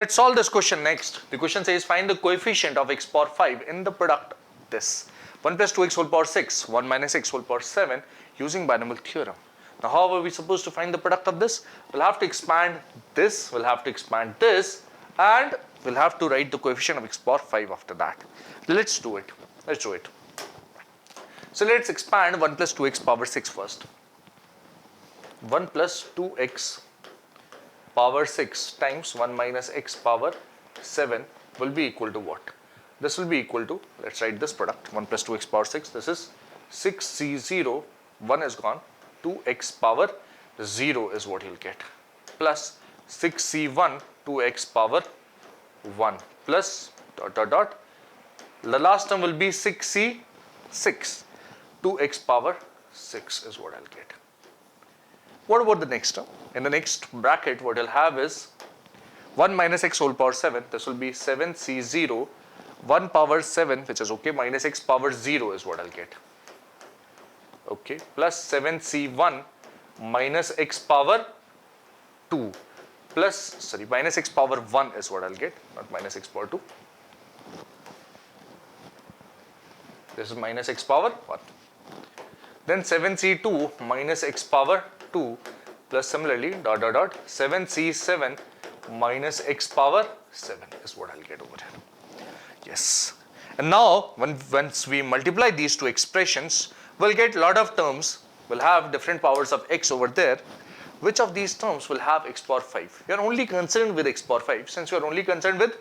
Let's solve this question next. The question says find the coefficient of x power 5 in the product this 1 plus 2x whole power 6, 1 minus x whole power 7 using binomial theorem. Now how are we supposed to find the product of this? We'll have to expand this, we'll have to expand this, and we'll have to write the coefficient of x power 5 after that. Let's do it. Let's do it. So let's expand 1 plus 2x power 6 first. 1 plus 2x power 6 times 1 minus x power 7 will be equal to what? This will be equal to, let's write this product, 1 plus 2x power 6, this is 6c0, 1 is gone, 2x power 0 is what you'll get, plus 6c1, 2x power 1, plus dot dot dot, the last term will be 6c6, 2x power 6 is what I'll get. What about the next term? In the next bracket, what I'll have is 1 minus x whole power 7. This will be 7c0, 1 power 7, which is okay, minus x power 0 is what I'll get. Okay, plus 7c1 minus x power 2 plus, sorry, minus x power 1 is what I'll get, not minus x power 2. This is minus x power 1. Then 7c2 minus x power 2 plus similarly dot dot dot 7c7 minus x power 7 is what I'll get over here. Yes. And now once we multiply these two expressions, we'll get a lot of terms. We'll have different powers of x over there. Which of these terms will have x power 5? You are only concerned with x power 5. Since you are only concerned with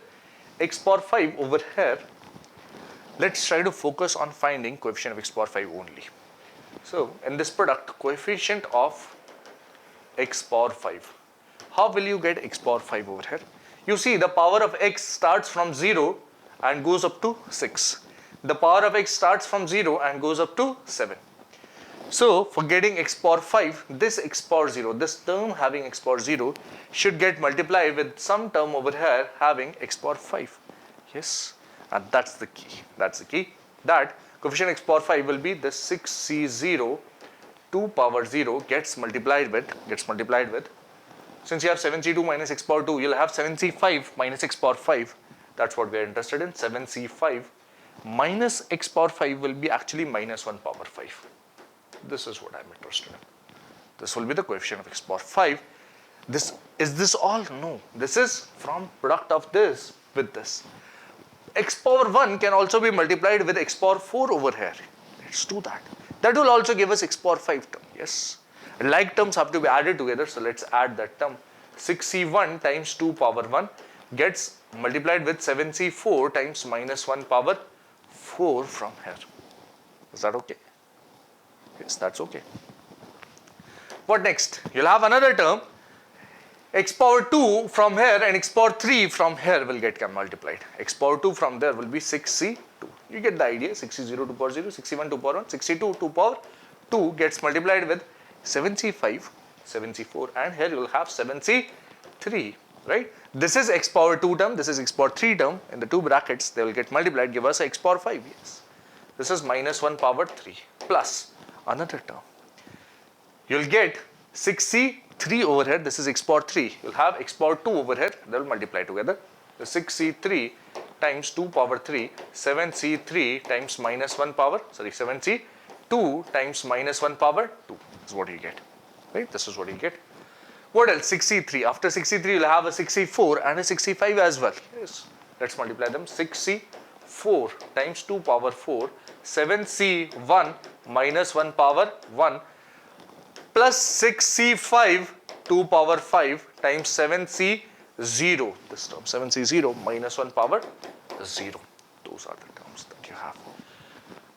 x power 5 over here, let's try to focus on finding coefficient of x power 5 only. So in this product, coefficient of x power 5. How will you get x power 5 over here? You see the power of x starts from 0 and goes up to 6. The power of x starts from 0 and goes up to 7. So for getting x power 5, this x power 0, this term having x power 0 should get multiplied with some term over here having x power 5. Yes, and that's the key. That's the key. That coefficient x power 5 will be the 6c0 2 power 0 gets multiplied with, since you have 7c2 minus x power 2, you'll have 7c5 minus x power 5. That's what we're interested in. 7c5 minus x power 5 will be actually minus 1 power 5. This is what I'm interested in. This will be the coefficient of x power 5. Is this all? No. This is from product of this with this. X power 1 can also be multiplied with x power 4 over here. Let's do that. That will also give us x power 5 term. Yes. Like terms have to be added together. So let's add that term. 6c1 times 2 power 1 gets multiplied with 7c4 times minus 1 power 4 from here. Is that okay? Yes, that's okay. What next? You'll have another term. X power 2 from here and x power 3 from here will get multiplied. X power 2 from there will be 6c2. You get the idea. 6c0 2 power 0, 6c1 2 power 1, 6c2 2 power 2 gets multiplied with 7c5, 7c4, and here you will have 7c3, right? This is x power 2 term, this is x power 3 term. In the two brackets, they will get multiplied, give us x power 5. Yes. This is minus 1 power 3 plus another term. You'll get 6c3 over here, this is x power 3. You'll have x power 2 over here, they will multiply together. The 6c3 times 2 power 3, 7c3 times minus 1 power, sorry, 7c2 times minus 1 power 2 is what you get, right? This is what you get. What else? 6c3. After 6c3, you'll have a 6c4 and a 6c5 as well. Yes. Let's multiply them. 6c4 times 2 power 4, 7c1 minus 1 power 1 plus 6c5 2 power 5 times 7c0, this term 7c0 minus 1 power 0. Those are the terms that you have.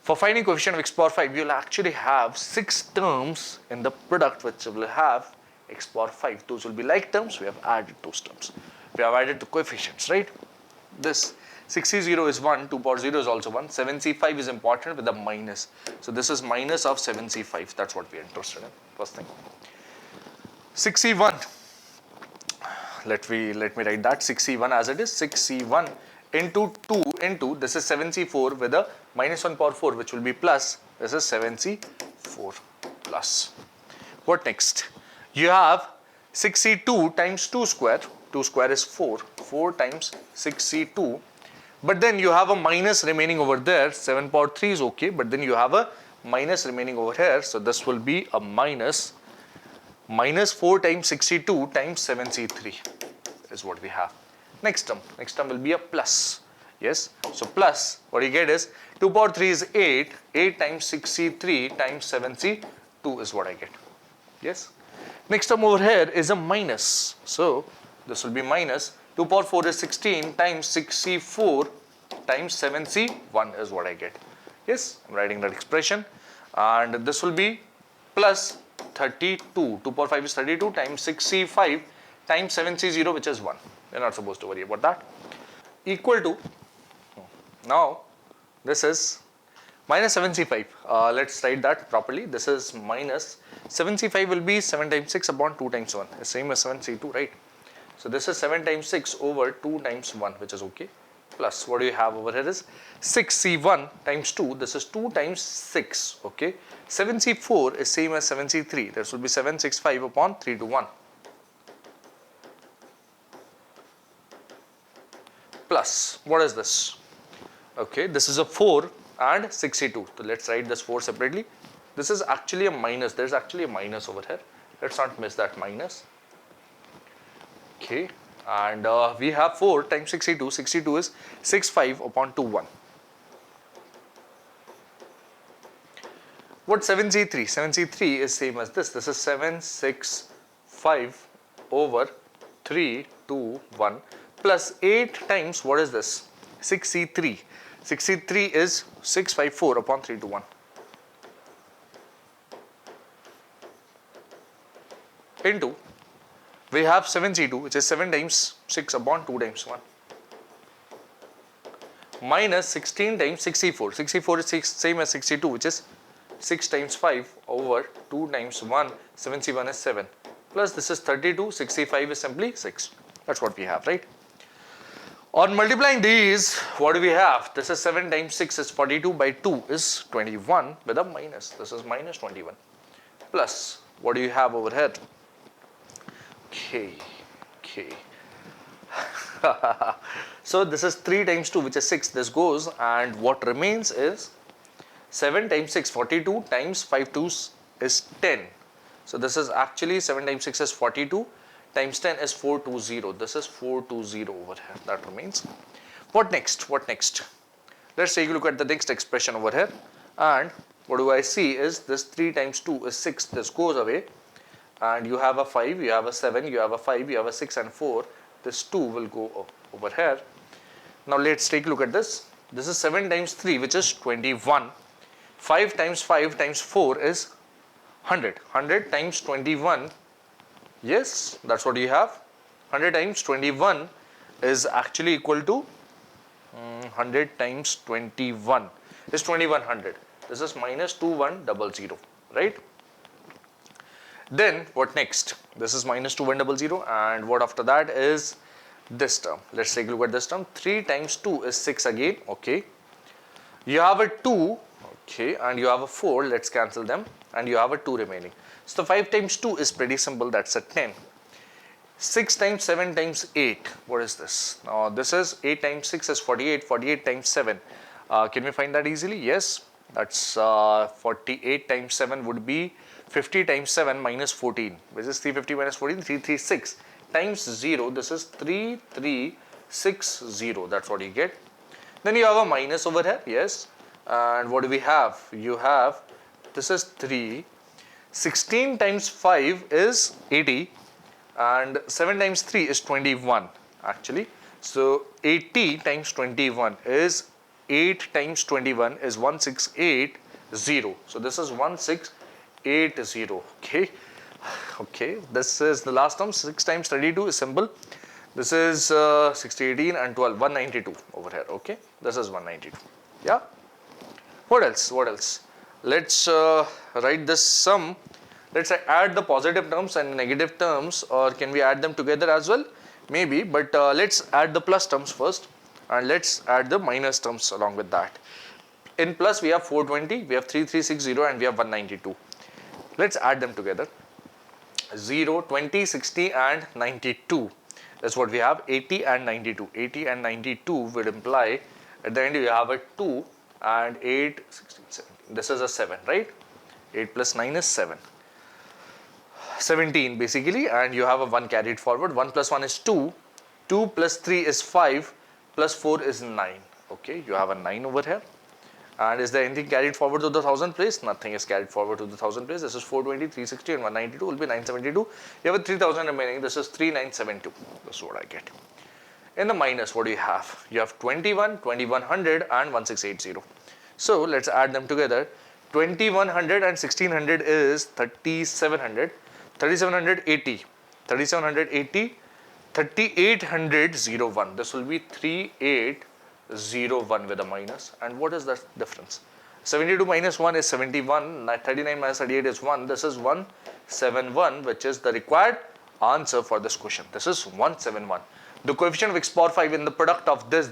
For finding coefficient of x power 5, you will actually have 6 terms in the product which will have x power 5. Those will be like terms. We have added those terms. We have added the coefficients, right? This 6c0 is 1, 2 power 0 is also 1, 7c5 is important with a minus. So this is minus of 7c5. That's what we are interested in. First thing. 6c1. Let me write that 6c1 as it is. 6c1 into 2 into, this is 7c4 with a minus 1 power 4, which will be plus. This is 7c4 plus. What next? You have 6c2 times 2 square. 2 square is 4. 4 times 6C2. But then you have a minus remaining over there. 7 power 3 is okay, but then you have a minus remaining over here. So this will be a minus 4 times 6C2 times 7C3 is what we have. Next term will be a plus. Yes, so plus, what you get is 2 power 3 is 8, 8 times 6C3 times 7C2 is what I get. Yes. Next term over here is a minus. So this will be minus 2 power 4 is 16 times 6C4 times 7C1 is what I get. Yes, I'm writing that expression. And this will be plus 32. 2 power 5 is 32 times 6C5 times 7C0, which is 1. You're not supposed to worry about that. Equal to, now this is minus 7C5. Let's write that properly. This is minus 7C5 will be 7 times 6 upon 2 times 1. The same as 7C2, right? So this is 7 times 6 over 2 times 1, which is okay. Plus, what do you have over here is 6C1 times 2. This is 2 times 6, okay. 7C4 is same as 7C3. This will be 765 upon 3 to 1. Plus, what is this? Okay, this is a 4 and 6C2. So let's write this 4 separately. This is actually a minus. There's actually a minus over here. Let's not miss that minus. Okay, and we have 4 times 62. 62 is 65 upon 2, 1. What 7C3? 7C3 is same as this. This is 765 over 3, 2, 1 plus 8 times, what is this? 6C3. 6C3 is 654 upon 3 to 1. Into, we have 7C2, which is 7 times 6 upon 2 times 1. Minus 16 times 64. 64 is same as 62, which is 6 times 5 over 2 times 1. 7C1 is 7. Plus this is 32. 65 is simply 6. That's what we have, right? On multiplying these, what do we have? This is 7 times 6 is 42 by 2 is 21 with a minus. This is minus 21. Plus, what do you have over here? Okay. So this is 3 times 2, which is 6. This goes, and what remains is 7 times 6, 42 times 5 2s is 10. So this is actually 7 times 6 is 42. Times 10 is 420. This is 420 over here. That remains. What next? What next? Let's take a look at the next expression over here. And what do I see is this 3 times 2 is 6. This goes away. And you have a 5, you have a 7, you have a 5, you have a 6 and 4. This 2 will go over here. Now let's take a look at this. This is 7 times 3, which is 21. 5 times 5 times 4 is 100. 100 times 21. Yes, that's what you have. 100 times 21 is actually equal to 100 times 21 is 2100. This is minus 2100, right? Then what next? This is minus 2100, and what after that is this term. Let's take a look at this term. 3 times 2 is 6 again, okay. You have a 2, okay, and you have a 4. Let's cancel them, and you have a 2 remaining. So 5 times 2 is pretty simple, that's a 10. 6 times 7 times 8, what is this? Now this is 8 times 6 is 48, 48 times 7. Can we find that easily? Yes, that's 48 times 7 would be 50 times 7 minus 14, which is 350 minus 14, 336 times 0, this is 3360, that's what you get. Then you have a minus over here, yes, and what do we have? You have, this is 3, 16 times 5 is 80 and 7 times 3 is 21 actually. So 80 times 21 is 8 times 21 is 1680. So this is 1680, okay. Okay, this is the last term. 6 times 32 is simple. This is 60, 18 and 12, 192 over here, okay. This is 192, yeah. What else? What else? Let's write this sum. Let's add the positive terms and negative terms, or can we add them together as well? Maybe, but let's add the plus terms first, and let's add the minus terms along with that. In plus we have 420, we have 3360 and we have 192. Let's add them together. 0, 20, 60 and 92. That's what we have, 80 and 92. 80 and 92 would imply at the end you have a 2 and 8, 16, 17. This is a 7, right? 8 plus 9 is 7. 17 basically, and you have a 1 carried forward. 1 plus 1 is 2. 2 plus 3 is 5 plus 4 is 9. Okay, you have a 9 over here. And is there anything carried forward to the 1000 place? Nothing is carried forward to the 1000 place. This is 420, 360 and 192 will be 972. You have a 3000 remaining. This is 3972. This is what I get. In the minus, what do you have? You have 21, 2100 and 1680. So let's add them together. 2100 and 1600 is 3700. 3780. 3780. 3801. This will be 3801 with a minus. And what is the difference? 72 minus 1 is 71. 39 minus 38 is 1. This is 171, which is the required answer for this question. This is 171. The coefficient of x power 5 in the product of this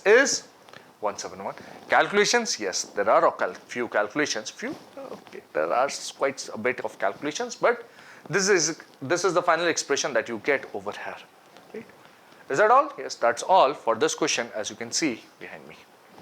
is 171. Calculations, yes, there are few calculations. Okay, there are quite a bit of calculations, but this is the final expression that you get over here. Right? Is that all? Yes, that's all for this question, as you can see behind me.